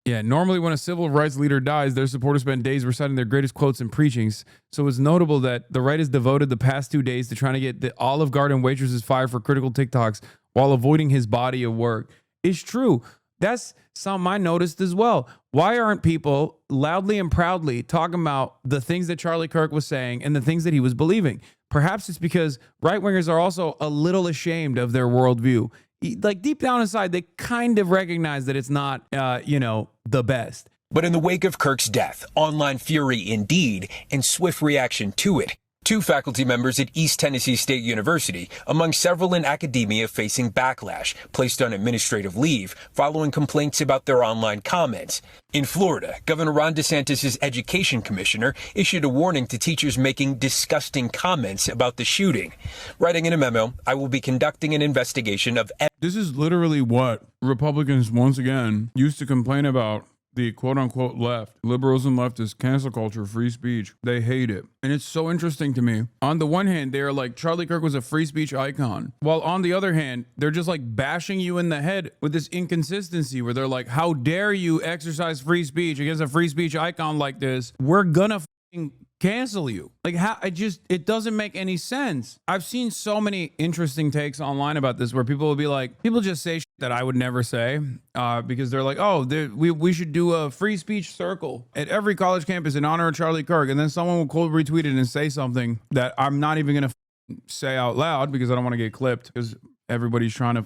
Yeah, normally when a civil rights leader dies, their supporters spend days reciting their greatest quotes and preachings. So it's notable that the right has devoted the past 2 days to trying to get the Olive Garden waitresses fired for critical TikToks while avoiding his body of work. It's true. That's something I noticed as well. Why aren't people loudly and proudly talking about the things that Charlie Kirk was saying and the things that he was believing? Perhaps it's because right-wingers are also a little ashamed of their worldview. Like deep down inside, they kind of recognize that it's not, the best. But in the wake of Kirk's death, online fury indeed, and swift reaction to it. 2 faculty members at East Tennessee State University, among several in academia facing backlash, placed on administrative leave following complaints about their online comments. In Florida, Governor Ron DeSantis' education commissioner issued a warning to teachers making disgusting comments about the shooting. Writing in a memo, I will be conducting an investigation of... This is literally what Republicans, once again, used to complain about. The quote-unquote left. Liberalism, leftists, cancel culture, free speech. They hate it. And it's so interesting to me. On the one hand, they're like, Charlie Kirk was a free speech icon. While on the other hand, they're just like bashing you in the head with this inconsistency where they're like, how dare you exercise free speech against a free speech icon like this? We're gonna cancel you. Like, how? It doesn't make any sense. I've seen so many interesting takes online about this where people will be like, people just say shit that I would never say because they're like, oh, we should do a free speech circle at every college campus in honor of Charlie Kirk. And then someone will quote retweet it and say something that I'm not even going to say out loud because I don't want to get clipped because everybody's trying to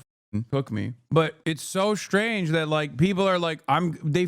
hook me. But it's so strange that like people are like, they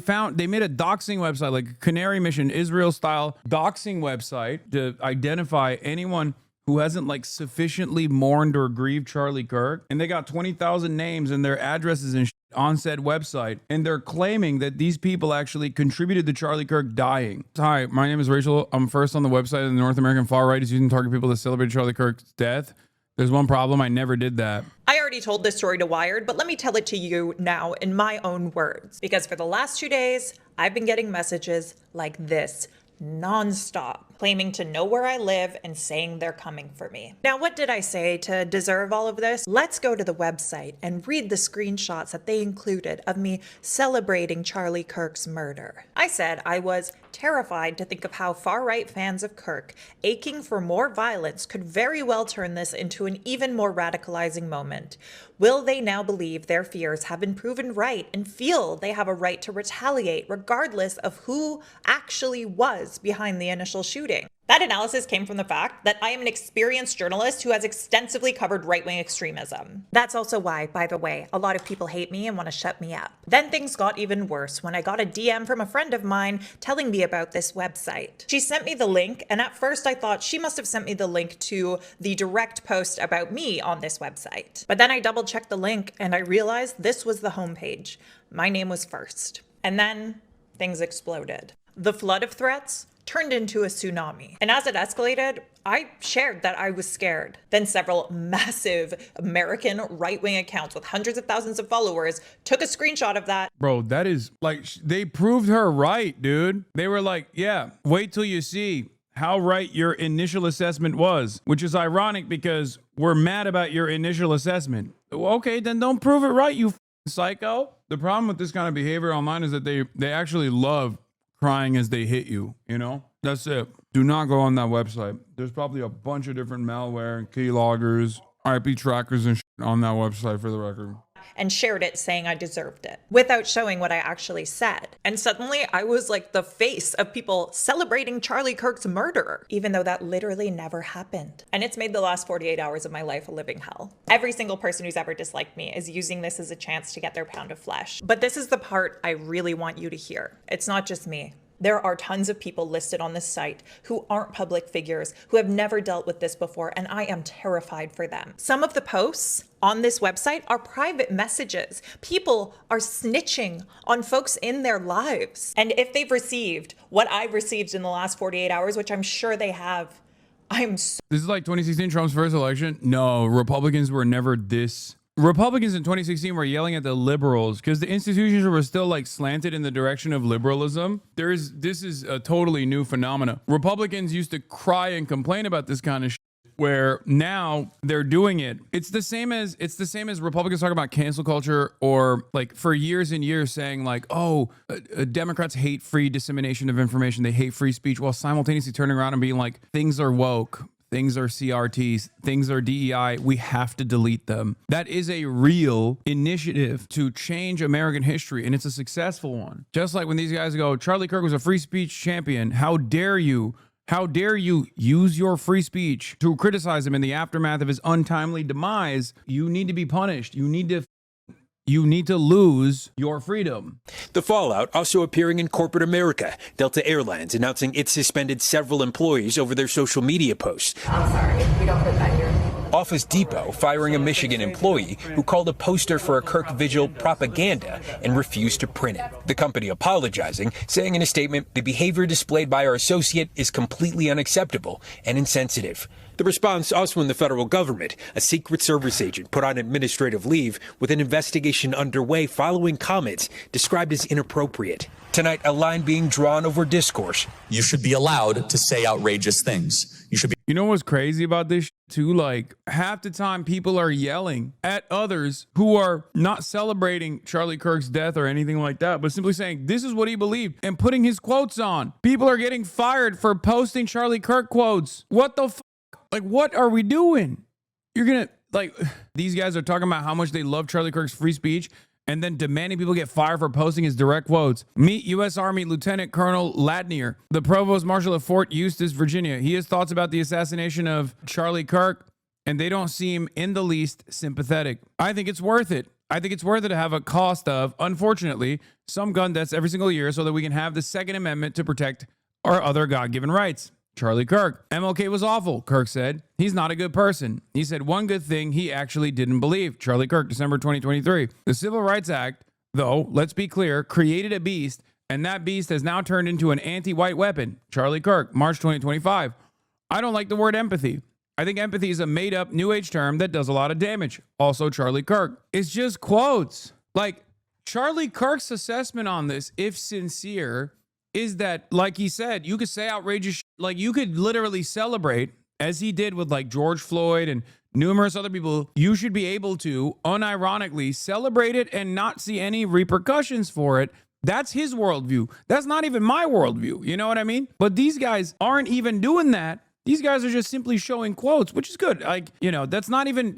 made a doxing website, like Canary Mission Israel style doxing website to identify anyone who hasn't like sufficiently mourned or grieved Charlie Kirk. And they got 20,000 names and their addresses and on said website. And they're claiming that these people actually contributed to Charlie Kirk dying. Hi, my name is Rachel. I'm first on the website, and the North American far right is using to target people that celebrate Charlie Kirk's death. There's one problem. I never did that. I already told this story to Wired, but let me tell it to you now in my own words. Because for the last 2 days, I've been getting messages like this nonstop, claiming to know where I live and saying they're coming for me. Now, what did I say to deserve all of this? Let's go to the website and read the screenshots that they included of me celebrating Charlie Kirk's murder. I said I was terrified to think of how far-right fans of Kirk, aching for more violence, could very well turn this into an even more radicalizing moment. Will they now believe their fears have been proven right and feel they have a right to retaliate regardless of who actually was behind the initial shooting? That analysis came from the fact that I am an experienced journalist who has extensively covered right-wing extremism. That's also why, by the way, a lot of people hate me and want to shut me up. Then things got even worse when I got a DM from a friend of mine telling me about this website. She sent me the link, and at first I thought she must have sent me the link to the direct post about me on this website. But then I double-checked the link and I realized this was the homepage. My name was first. And then things exploded. The flood of threats turned into a tsunami. And as it escalated, I shared that I was scared. Then several massive American right-wing accounts with hundreds of thousands of followers took a screenshot of that. Bro, that is like, they proved her right, dude. They were like, yeah, wait till you see how right your initial assessment was, which is ironic because we're mad about your initial assessment. Okay, then don't prove it right, you psycho. The problem with this kind of behavior online is that they actually love crying as they hit you, you know? That's it. Do not go on that website. There's probably a bunch of different malware and keyloggers, IP trackers and shit on that website, for the record. And shared it saying I deserved it without showing what I actually said. And suddenly I was like the face of people celebrating Charlie Kirk's murder, even though that literally never happened. And it's made the last 48 hours of my life a living hell. Every single person who's ever disliked me is using this as a chance to get their pound of flesh. But this is the part I really want you to hear. It's not just me. There are tons of people listed on this site who aren't public figures, who have never dealt with this before, and I am terrified for them. Some of the posts on this website are private messages. People are snitching on folks in their lives. And if they've received what I've received in the last 48 hours, which I'm sure they have, This is like 2016 Trump's first election. No, Republicans were never this. Republicans in 2016 were yelling at the liberals because the institutions were still like slanted in the direction of liberalism. This is a totally new phenomena. Republicans used to cry and complain about this kind of shit where now they're doing it. It's the same as Republicans talk about cancel culture, or like for years and years saying like, oh, Democrats hate free dissemination of information. They hate free speech, while simultaneously turning around and being like, things are woke. Things are CRTs, things are DEI, we have to delete them. That is a real initiative to change American history, and it's a successful one. Just like when these guys go, Charlie Kirk was a free speech champion. How dare you? How dare you use your free speech to criticize him in the aftermath of his untimely demise? You need to be punished. You need to lose your freedom. The fallout also appearing in corporate America. Delta Airlines announcing it suspended several employees over their social media posts. I'm sorry, we don't put that here. Office Depot firing a Michigan employee who called a poster for a Kirk vigil propaganda and refused to print it. The company apologizing, saying in a statement, the behavior displayed by our associate is completely unacceptable and insensitive. The response also in the federal government. A Secret Service agent put on administrative leave with an investigation underway following comments described as inappropriate. Tonight, a line being drawn over discourse. You should be allowed to say outrageous things. You should be. You know what's crazy about this too? Like, half the time people are yelling at others who are not celebrating Charlie Kirk's death or anything like that, but simply saying this is what he believed and putting his quotes on. People are getting fired for posting Charlie Kirk quotes. What the Like, what are we doing? You're gonna, like, these guys are talking about how much they love Charlie Kirk's free speech and then demanding people get fired for posting his direct quotes. Meet U.S. Army Lieutenant Colonel Ladnier, the Provost Marshal of Fort Eustis, Virginia. He has thoughts about the assassination of Charlie Kirk, and they don't seem in the least sympathetic. I think it's worth it. I think it's worth it to have a cost of, unfortunately, some gun deaths every single year so that we can have the Second Amendment to protect our other God-given rights. Charlie Kirk. MLK was awful, Kirk said. He's not a good person. He said one good thing he actually didn't believe. Charlie Kirk, December 2023. The Civil Rights Act, though, let's be clear, created a beast, and that beast has now turned into an anti-white weapon. Charlie Kirk, March 2025. I don't like the word empathy. I think empathy is a made-up New Age term that does a lot of damage. Also, Charlie Kirk. It's just quotes. Like, Charlie Kirk's assessment on this, if sincere, is that, like he said, you could say outrageous, like you could literally celebrate, as he did with like George Floyd and numerous other people. You should be able to unironically celebrate it and not see any repercussions for it. That's his worldview. That's not even my worldview. You know what I mean? But these guys aren't even doing that. These guys are just simply showing quotes, which is good. Like, you know, that's not even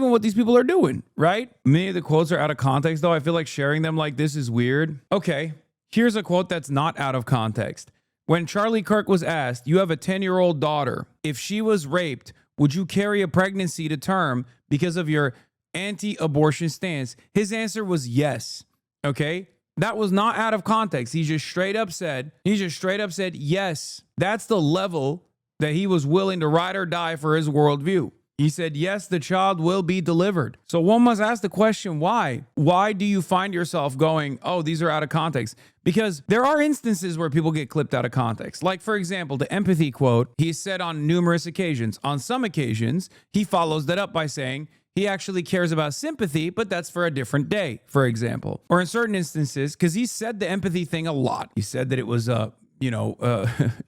what these people are doing, right? Many of the quotes are out of context, though. I feel like sharing them like this is weird. Okay. Here's a quote that's not out of context. When Charlie Kirk was asked, you have a 10-year-old daughter. If she was raped, would you carry a pregnancy to term because of your anti-abortion stance? His answer was yes. Okay? That was not out of context. He just straight up said yes. That's the level that he was willing to ride or die for his worldview. He said, yes, the child will be delivered. So one must ask the question, why? Why do you find yourself going, oh, these are out of context? Because there are instances where people get clipped out of context. Like, for example, the empathy quote, he said on numerous occasions. On some occasions, he follows that up by saying he actually cares about sympathy, but that's for a different day, for example. Or in certain instances, because he said the empathy thing a lot. He said that it was,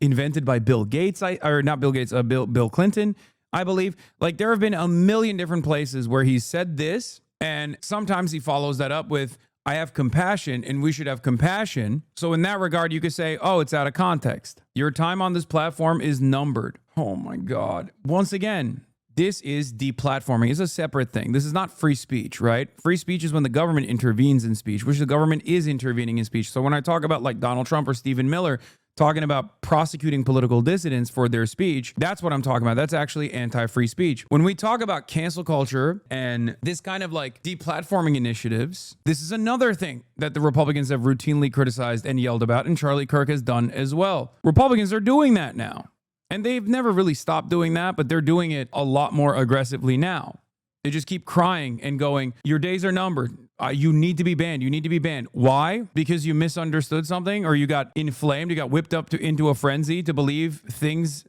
invented by Bill Gates, Bill Clinton, I believe. Like, there have been a million different places where he said this, and sometimes he follows that up with, I have compassion and we should have compassion. So in that regard, you could say, oh, it's out of context. Your time on this platform is numbered. Oh my God. Once again, this is deplatforming. It's a separate thing. This is not free speech, right? Free speech is when the government intervenes in speech, which the government is intervening in speech. So when I talk about like Donald Trump or Stephen Miller talking about prosecuting political dissidents for their speech, that's what I'm talking about. That's actually anti-free speech. When we talk about cancel culture and this kind of like deplatforming initiatives, this is another thing that the Republicans have routinely criticized and yelled about, and Charlie Kirk has done as well. Republicans are doing that now. And they've never really stopped doing that, but they're doing it a lot more aggressively now. They just keep crying and going, your days are numbered. You need to be banned. You need to be banned. Why? Because you misunderstood something, or you got inflamed, you got whipped up into a frenzy to believe things,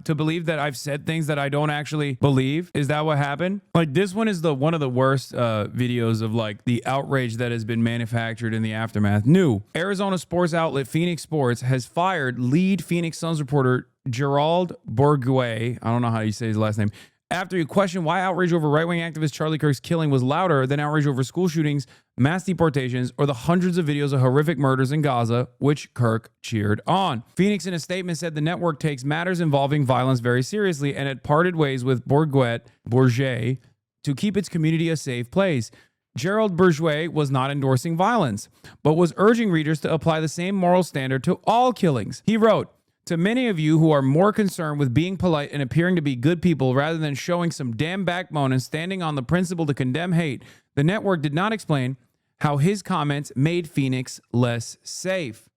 to believe that I've said things that I don't actually believe. Is that what happened? Like, this one is one of the worst videos of like the outrage that has been manufactured in the aftermath. New Arizona sports outlet Phoenix Sports has fired lead Phoenix Suns reporter Gerald Bourguet. I don't know how you say his last name. After you question why outrage over right-wing activist Charlie Kirk's killing was louder than outrage over school shootings, mass deportations, or the hundreds of videos of horrific murders in Gaza, which Kirk cheered on. Phoenix, in a statement, said the network takes matters involving violence very seriously and had parted ways with Bourguet to keep its community a safe place. Gerald Bourguet was not endorsing violence, but was urging readers to apply the same moral standard to all killings. He wrote, "To many of you who are more concerned with being polite and appearing to be good people rather than showing some damn backbone and standing on the principle to condemn hate, the network did not explain how his comments made Phoenix less safe."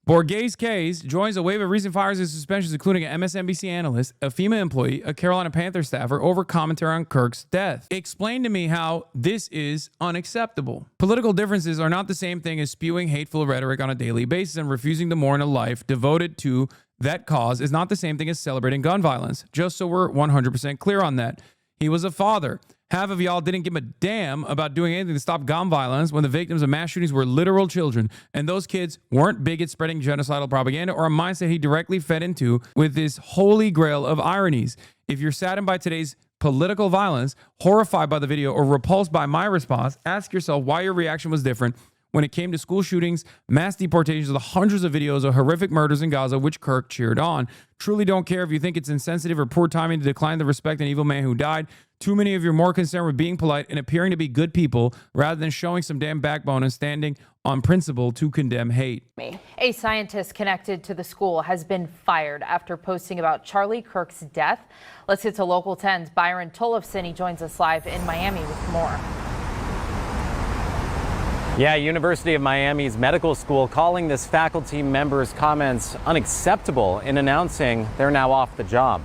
Bourguet's case joins a wave of recent fires and suspensions, including an MSNBC analyst, a FEMA employee, a Carolina Panther staffer, over commentary on Kirk's death. Explain to me how this is unacceptable. Political differences are not the same thing as spewing hateful rhetoric on a daily basis, and refusing to mourn a life devoted to that cause is not the same thing as celebrating gun violence. Just so we're 100% clear on that. He was a father. Half of y'all didn't give a damn about doing anything to stop gun violence when the victims of mass shootings were literal children. And those kids weren't bigots spreading genocidal propaganda or a mindset he directly fed into with this holy grail of ironies. If you're saddened by today's political violence, horrified by the video, or repulsed by my response, ask yourself why your reaction was different when it came to school shootings, mass deportations, or the hundreds of videos of horrific murders in Gaza, which Kirk cheered on. Truly don't care if you think it's insensitive or poor timing to decline the respect an evil man who died. Too many of you are more concerned with being polite and appearing to be good people rather than showing some damn backbone and standing on principle to condemn hate. A scientist connected to the school has been fired after posting about Charlie Kirk's death. Let's get to Local 10's Byron Tollefson. He joins us live in Miami with more. Yeah, University of Miami's medical school calling this faculty member's comments unacceptable in announcing they're now off the job.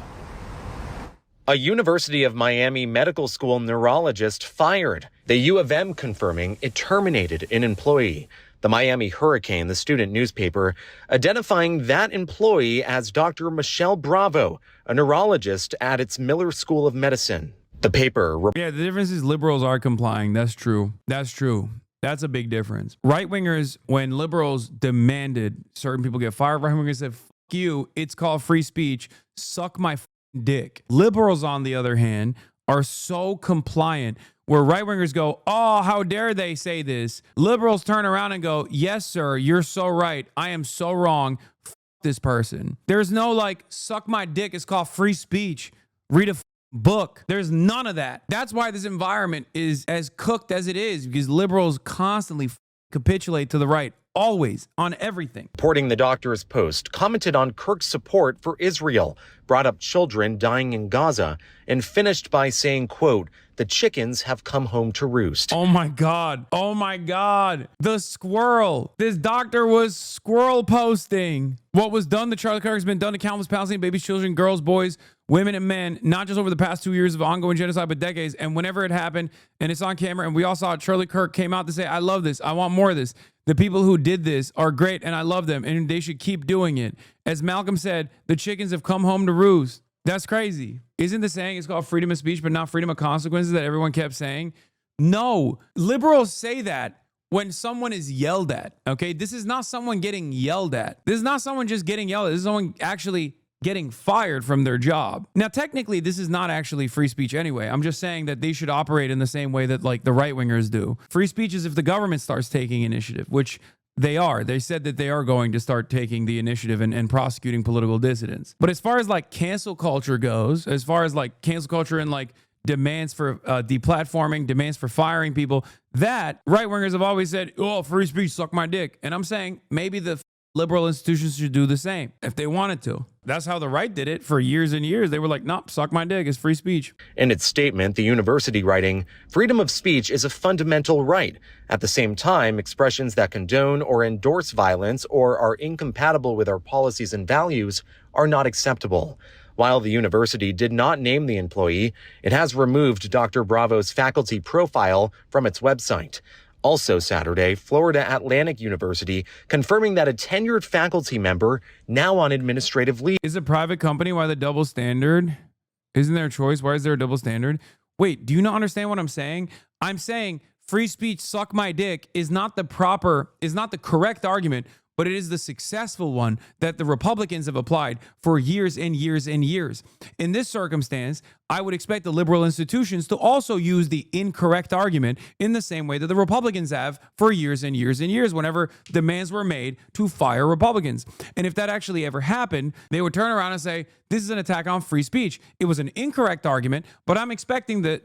A University of Miami medical school neurologist fired. The U of M confirming it terminated an employee. The Miami Hurricane, the student newspaper, identifying that employee as Dr. Michelle Bravo, a neurologist at its Miller School of Medicine. The paper... Yeah, the difference is liberals are complying. That's true. That's true. That's a big difference. Right-wingers, when liberals demanded certain people get fired, right-wingers said, "Fuck you, it's called free speech, suck my dick." Liberals, on the other hand, are so compliant, where right-wingers go, "Oh, how dare they say this?" Liberals turn around and go, "Yes, sir, you're so right. I am so wrong. F this person." There's no like, suck my dick, it's called free speech. Read a book. There's none of that. That's why this environment is as cooked as it is, because liberals constantly capitulate to the right, always, on everything. Reporting the doctor's post, commented on Kirk's support for Israel, brought up children dying in Gaza, and finished by saying, quote, "The chickens have come home to roost." Oh my God. Oh my God. The squirrel. This doctor was squirrel posting. What was done to Charlie Kirk has been done to countless Palestinian babies, children, girls, boys, women, and men, not just over the past 2 years of ongoing genocide, but decades. And whenever it happened, and it's on camera, and we all saw it, Charlie Kirk came out to say, "I love this. I want more of this. The people who did this are great, and I love them, and they should keep doing it." As Malcolm said, the chickens have come home to roost. That's crazy. Isn't the saying it's called freedom of speech, but not freedom of consequences that everyone kept saying? No. Liberals say that when someone is yelled at, okay? This is not someone getting yelled at. This is not someone just getting yelled at. This is someone actually getting fired from their job. Now, technically, this is not actually free speech anyway. I'm just saying that they should operate in the same way that like the right-wingers do. Free speech is if the government starts taking initiative, which they are. They said that they are going to start taking the initiative and prosecuting political dissidents. But as far as like cancel culture goes, as far as like cancel culture and like demands for deplatforming, demands for firing people, that right-wingers have always said, "Oh, free speech, suck my dick." And I'm saying maybe the liberal institutions should do the same if they wanted to. That's how the right did it for years and years. They were like, "Nope, suck my dick, it's free speech." In its statement, the university writing, "Freedom of speech is a fundamental right. At the same time, expressions that condone or endorse violence or are incompatible with our policies and values are not acceptable." While the university did not name the employee, it has removed Dr. Bravo's faculty profile from its website. Also Saturday, Florida Atlantic University confirming that a tenured faculty member now on administrative leave. Is a private company, why the double standard? Isn't there a choice? Why is there a double standard? Wait, do you not understand what I'm saying? I'm saying free speech, suck my dick, is not the correct argument, but it is the successful one that the Republicans have applied for years and years and years. In this circumstance, I would expect the liberal institutions to also use the incorrect argument in the same way that the Republicans have for years and years and years whenever demands were made to fire Republicans. And if that actually ever happened, they would turn around and say, this is an attack on free speech. It was an incorrect argument, but I'm expecting the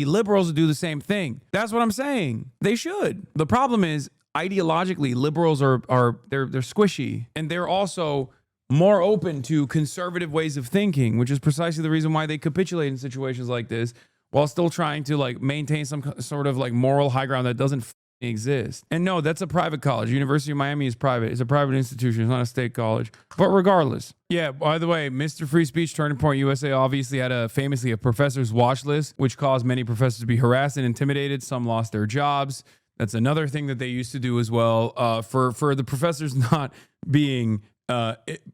liberals to do the same thing. That's what I'm saying. They should. The problem is, ideologically, liberals are they're squishy, and they're also more open to conservative ways of thinking, which is precisely the reason why they capitulate in situations like this while still trying to like maintain some sort of like moral high ground that doesn't exist. And no, that's a private college. University of Miami is private. It's a private institution. It's not a state college. But regardless, yeah, by the way, Mr. Free Speech Turning Point USA obviously had famously a professor's watch list, which caused many professors to be harassed and intimidated. Some lost their jobs. That's another thing that they used to do as well, for the professors not being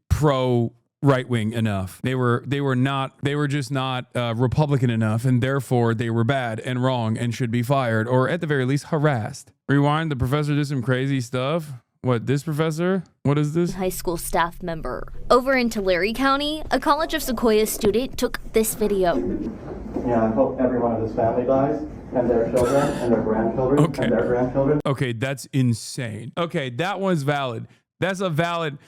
pro right wing enough. They were just not Republican enough, and therefore they were bad and wrong and should be fired, or at the very least harassed. Rewind, the professor did some crazy stuff. What, this professor? What is this? High school staff member. Over in Tulare County, a College of Sequoia student took this video. Yeah, I hope every one of his family dies, and their children, and their grandchildren, and their grandchildren. Okay, that's insane. Okay, that one's valid. That's a valid...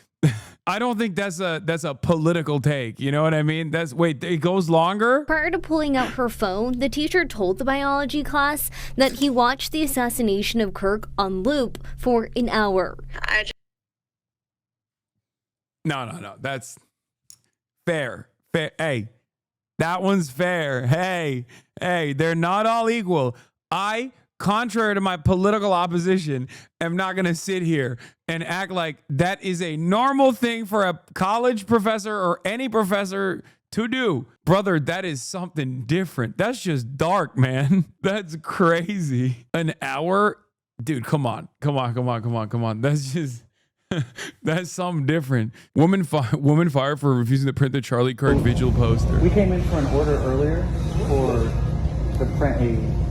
I don't think that's a political take. You know what I mean? Wait, it goes longer? Prior to pulling out her phone, the teacher told the biology class that he watched the assassination of Kirk on loop for an hour. No. That's fair. Hey, that one's fair. Hey, they're not all equal. Contrary to my political opposition, am not going to sit here and act like that is a normal thing for a college professor or any professor to do. Brother, that is something different. That's just dark, man. That's crazy. An hour? Dude, come on. That's just... That's something different. Woman fired for refusing to print the Charlie Kirk vigil poster. We came in for an order earlier to print a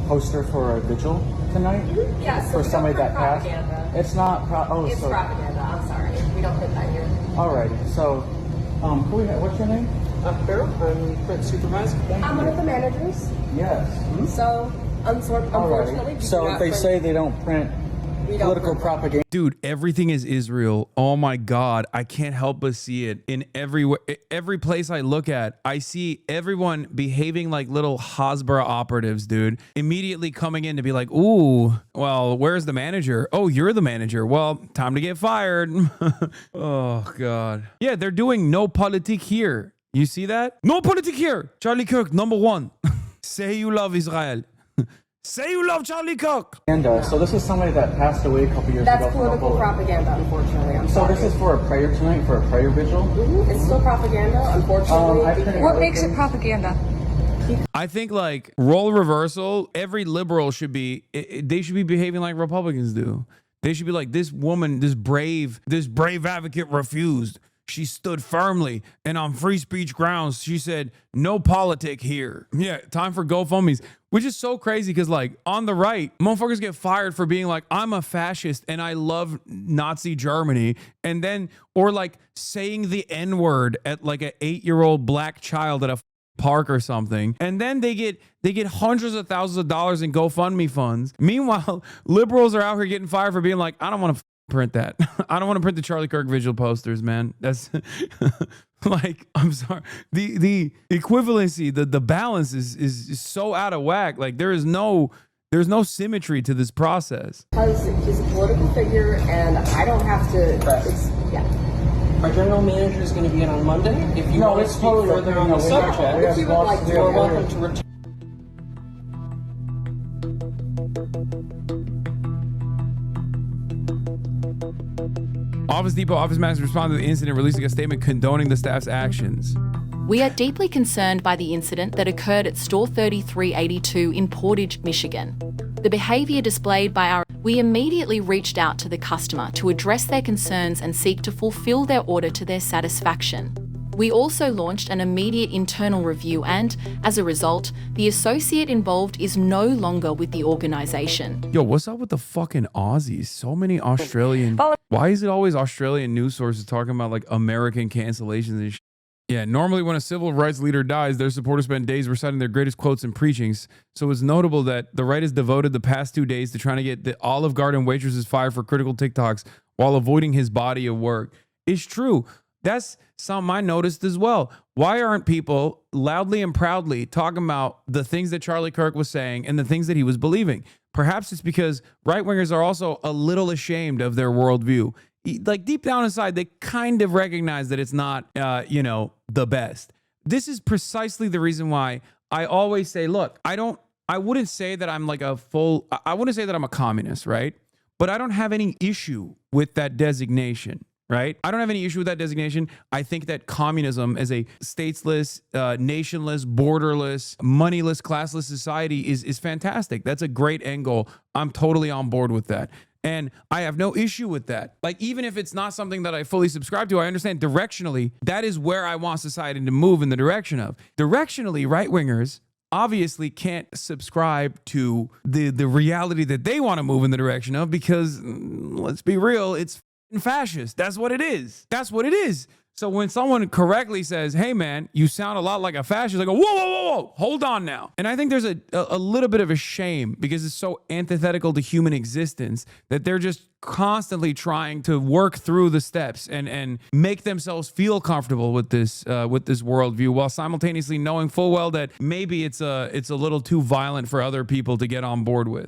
poster for a vigil tonight. Yeah, so for somebody that passed. Propaganda. It's not. It's propaganda. I'm sorry. We don't put that here. Alrighty. So, what's your name? Beryl. I'm print supervisor. I'm one of the managers. Yes. So, unfortunately, we do so not they print- say they don't print political propaganda. Dude, everything is Israel. Oh my God. I can't help but see it in every place I look at. I see everyone behaving like little Hasbara operatives, dude. Immediately coming in to be like, ooh, well, where's the manager? Oh, you're the manager. Well, time to get fired. Oh God. Yeah, they're doing no politique here. You see that? No politique here. Charlie Kirk, #1. Say you love Israel. Say you love Charlie Kirk. So this is somebody that passed away a couple years ago. That's political propaganda, unfortunately. I'm So sorry. this is for a prayer tonight, for a prayer vigil? It's still propaganda, unfortunately. What makes it propaganda? I think like role reversal, every liberal should be, they should be behaving like Republicans do. They should be like, this woman, this brave advocate refused. She stood firmly, and on free speech grounds, she said, no politic here. Yeah, time for GoFundMes, which is so crazy because, like, on the right, motherfuckers get fired for being like, I'm a fascist and I love Nazi Germany. And then, or like saying the N-word at like an 8-year-old black child at a park or something. And then they get hundreds of thousands of dollars in GoFundMe funds. Meanwhile, liberals are out here getting fired for being like, I don't want to print that. I don't want to print the Charlie Kirk vigil posters, man. That's like, I'm sorry. The equivalency, the balance is so out of whack. Like there's no symmetry to this process. Because he's a political figure, and I don't have to. Our general manager is going to be in on Monday. If you want to speak further on the subject, if you would like to, you're welcome to return. Office Depot office manager responded to the incident, releasing a statement condoning the staff's actions. We are deeply concerned by the incident that occurred at store 3382 in Portage, Michigan. The behaviour displayed by our... We immediately reached out to the customer to address their concerns and seek to fulfil their order to their satisfaction. We also launched an immediate internal review and, as a result, the associate involved is no longer with the organisation. Yo, what's up with the fucking Aussies? So many Australian... Why is it always Australian news sources talking about like American cancellations and shit? Yeah, normally when a civil rights leader dies, their supporters spend days reciting their greatest quotes and preachings. So it's notable that the right has devoted the past 2 days to trying to get the Olive Garden waitresses fired for critical TikToks while avoiding his body of work. It's true. That's something I noticed as well. Why aren't people loudly and proudly talking about the things that Charlie Kirk was saying and the things that he was believing? Perhaps it's because right-wingers are also a little ashamed of their worldview. Like deep down inside, they kind of recognize that it's not, the best. This is precisely the reason why I always say, look, I wouldn't say that I'm like I wouldn't say that I'm a communist, right? But I don't have any issue with that designation, right? I don't have any issue with that designation. I think that communism as a statesless, nationless, borderless, moneyless, classless society is fantastic. That's a great end goal. I'm totally on board with that. And I have no issue with that. Like, even if it's not something that I fully subscribe to, I understand directionally, that is where I want society to move in the direction of. Directionally, right-wingers obviously can't subscribe to the reality that they want to move in the direction of because, let's be real, it's fascist. That's what it is. That's what it is. So when someone correctly says, hey, man, you sound a lot like a fascist, I go, whoa, whoa, whoa, whoa, hold on now. And I think there's a little bit of a shame because it's so antithetical to human existence that they're just constantly trying to work through the steps and make themselves feel comfortable with this worldview while simultaneously knowing full well that maybe it's a little too violent for other people to get on board with.